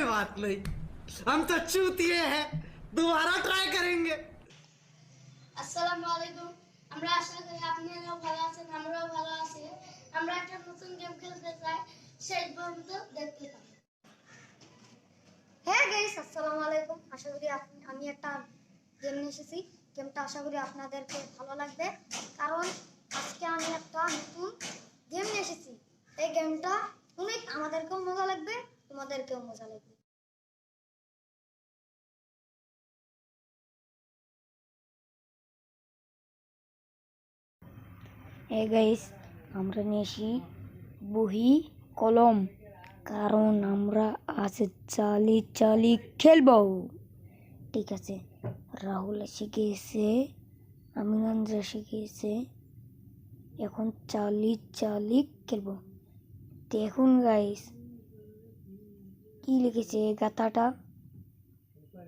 बात नहीं, हम तो चूतिए हैं, दोबारा ट्राई करेंगे। আসসালামু আলাইকুম। আমরা আশা করি আপনারাও ভালো আছেন, আমরাও ভালো আছি। আমরা একটা নতুন গেম খেলতে চাই, শেষ পর্যন্ত দেখতে থাকুন। হ্যাঁ গাইস, আসসালামু আলাইকুম। আশা করি আমি একটা গেম নিয়ে এসেছি। গেমটা আশা করি আপনাদেরকে ভালো লাগবে, কারণ আজকে আমি একটা নতুন গেম নিয়ে এসেছি। এই গেমটা অনেক আমাদেরকেও মজা লাগবে, তোমাদেরকেও মজা লাগবে। গাইস, আমরা নিয়েছি বহি কলম, কারণ আমরা আজ চালি চালি খেলবো। ঠিক আছে, রাহুল এসে গিয়েছে, আমিনান এসে গিয়েছে, এখন চালি চালি খেলবো। দেখুন গাইস, কি লিখেছে গাথাটা,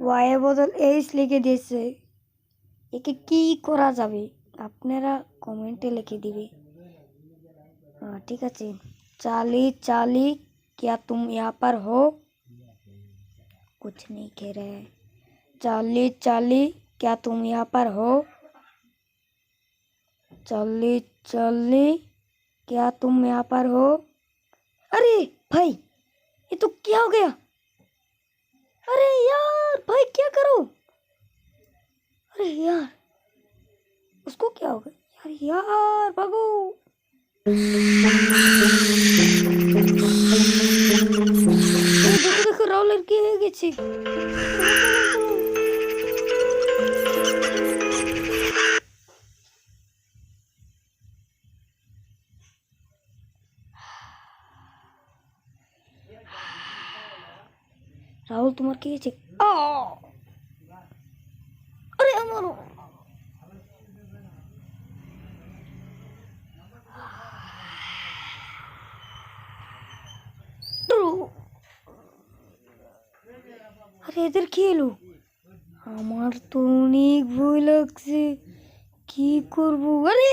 ওয়াই বদল এইস লিখে দিয়েছে। একে কি করা যাবে আপনারা কমেন্টে লিখে দিবে। ठीक है, चाली चाली क्या तुम यहाँ पर हो? कुछ नहीं कह रहे हैं। चाली चाली क्या तुम यहाँ पर हो? चाली चाली क्या तुम यहाँ पर हो? अरे भाई, ये तो क्या हो गया? अरे यार भाई, क्या करो? अरे यार, उसको क्या हो गया? यार यार भागो। দেখো দেখো, রাহুলের কি হয়ে গেছে। রাহুল, তোমার কি হয়েছে? আরে আমারও। আরে এদের কি এলো? আমার তো অনেক ভয় লাগছে, কি করবো? আরে